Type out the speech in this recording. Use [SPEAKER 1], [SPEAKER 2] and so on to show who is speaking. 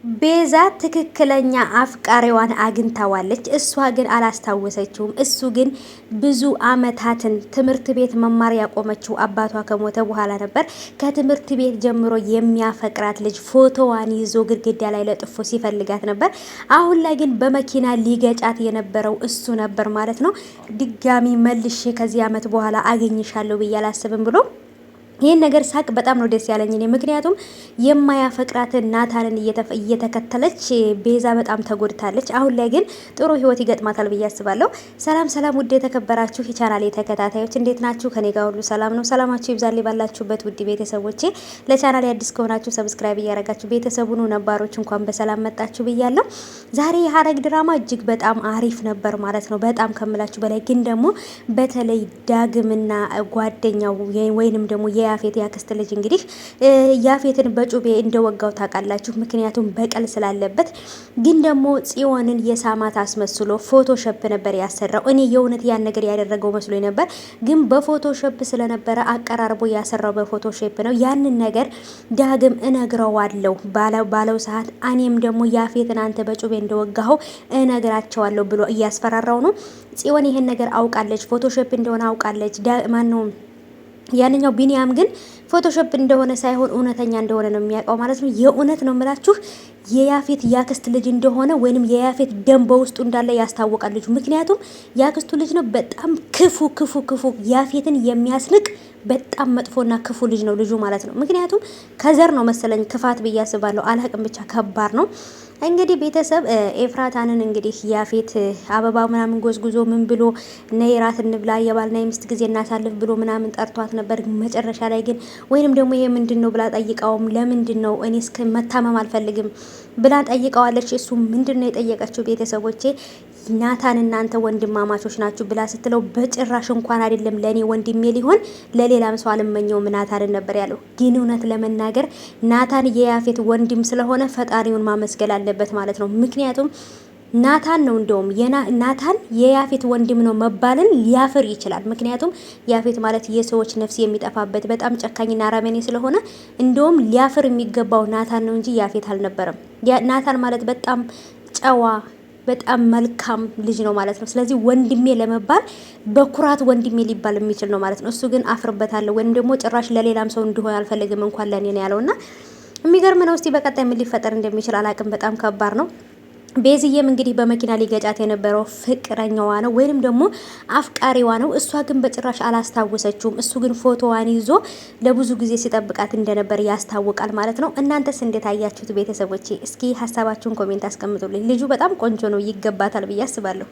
[SPEAKER 1] ቤዛ ትክክለኛ አፍቃሪዋን አግኝታዋለች። እሷ ግን አላስታወሰችውም። እሱ ግን ብዙ አመታትን ትምህርት ቤት መማር ያቆመችው አባቷ ከሞተ በኋላ ነበር። ከትምህርት ቤት ጀምሮ የሚያፈቅራት ልጅ ፎቶዋን ይዞ ግድግዳ ላይ ለጥፎ ሲፈልጋት ነበር። አሁን ላይ ግን በመኪና ሊገጫት የነበረው እሱ ነበር ማለት ነው። ድጋሚ መልሼ ከዚህ አመት በኋላ አገኝሻለሁ ብዬ አላስብም ብሎ ይህን ነገር ሳቅ በጣም ነው ደስ ያለኝ እኔ። ምክንያቱም የማያፈቅራትን ናታንን እየተከተለች ቤዛ በጣም ተጎድታለች። አሁን ላይ ግን ጥሩ ህይወት ይገጥማታል ብዬ አስባለሁ። ሰላም ሰላም፣ ውድ የተከበራችሁ የቻናሌ ተከታታዮች እንዴት ናችሁ? ከኔ ጋር ሁሉ ሰላም ነው። ሰላማችሁ ይብዛልኝ ባላችሁበት ውድ ቤተሰቦቼ። ለቻናሌ አዲስ ከሆናችሁ ሰብስክራይብ እያረጋችሁ ቤተሰቡን ነባሮች እንኳን በሰላም መጣችሁ ብያለሁ። ዛሬ የሀረግ ድራማ እጅግ በጣም አሪፍ ነበር ማለት ነው። በጣም ከምላችሁ በላይ ግን ደግሞ በተለይ ዳግምና ጓደኛው ወይንም ደግሞ ያፌት ያክስት ልጅ እንግዲህ ያፌትን በጩቤ እንደወጋው ታውቃላችሁ። ምክንያቱም በቀል ስላለበት። ግን ደግሞ ጽዮንን የሳማት አስመስሎ ፎቶሾፕ ነበር ያሰራው። እኔ የእውነት ያን ነገር ያደረገው መስሎኝ ነበር፣ ግን በፎቶሾፕ ስለነበረ አቀራርቦ ያሰራው በፎቶሾፕ ነው። ያንን ነገር ዳግም እነግረዋለሁ ባለው ሰዓት እኔም ደግሞ ያፌትን አንተ በጩቤ እንደወጋኸው እነግራቸዋለሁ ብሎ እያስፈራራው ነው። ጽዮን ይሄን ነገር አውቃለች፣ ፎቶሾፕ እንደሆነ አውቃለች። ማነው ያንኛው ቢኒያም ግን ፎቶሾፕ እንደሆነ ሳይሆን እውነተኛ እንደሆነ ነው የሚያውቀው ማለት ነው። የእውነት ነው የምላችሁ የያፌት ያክስት ልጅ እንደሆነ ወይንም የያፌት ደም በውስጡ እንዳለ ያስታውቃል ልጁ። ምክንያቱም ያክስቱ ልጅ ነው። በጣም ክፉ ያፌትን የሚያስንቅ በጣም መጥፎና ክፉ ልጅ ነው ልጁ ማለት ነው። ምክንያቱም ከዘር ነው መሰለኝ ክፋት ብዬ አስባለሁ። አላቅም ብቻ ከባድ ነው። እንግዲህ ቤተሰብ ኤፍራታንን እንግዲህ ያፌት አበባ ምናምን ጎዝጉዞ ምን ብሎ ነይ ራት እንብላ የባልና የሚስት ጊዜ እናሳልፍ ብሎ ምናምን ጠርቷት ነበር። መጨረሻ ላይ ግን ወይንም ደግሞ ይሄ ምንድነው ብላ ጠይቃውም ለምንድነው እኔ እስከ መታመም አልፈልግም ብላ ጠይቀዋለች። እሱ ምንድነው የጠየቀችው ቤተሰቦቼ ናታን እናንተ ወንድማማቾች ናችሁ ብላ ስትለው በጭራሽ እንኳን አይደለም ለኔ ወንድሜ ሊሆን ለሌላም ሰው አልመኘውም ናታንን ነበር ያለው። ግን እውነት ለመናገር ናታን የያፌት ወንድም ስለሆነ ፈጣሪውን ማመስገን አለበት ማለት ነው። ምክንያቱም ናታን ነው እንደውም ናታን የያፌት ወንድም ነው መባልን ሊያፍር ይችላል። ምክንያቱም ያፌት ማለት የሰዎች ነፍስ የሚጠፋበት በጣም ጨካኝና አረመኔ ስለሆነ እንደውም ሊያፍር የሚገባው ናታን ነው እንጂ ያፌት አልነበረም። ናታን ማለት በጣም ጨዋ በጣም መልካም ልጅ ነው ማለት ነው። ስለዚህ ወንድሜ ለመባል በኩራት ወንድሜ ሊባል የሚችል ነው ማለት ነው። እሱ ግን አፍርበታለሁ ወይም ደግሞ ጭራሽ ለሌላም ሰው እንዲሆን አልፈልግም እንኳን ለኔ ነው ያለውና የሚገርም ነው። እስቲ በቀጣይ ምን ሊፈጠር እንደሚችል አላቅም። በጣም ከባድ ነው። ቤዝዬም እንግዲህ በመኪና ሊገጫት የነበረው ፍቅረኛዋ ነው ወይንም ደግሞ አፍቃሪዋ ነው። እሷ ግን በጭራሽ አላስታወሰችውም። እሱ ግን ፎቶዋን ይዞ ለብዙ ጊዜ ሲጠብቃት እንደነበር ያስታውቃል ማለት ነው። እናንተስ እንዴት አያችሁት ቤተሰቦቼ? እስኪ ሀሳባችሁን ኮሜንት አስቀምጡልኝ። ልጁ በጣም ቆንጆ ነው፣ ይገባታል ብዬ አስባለሁ።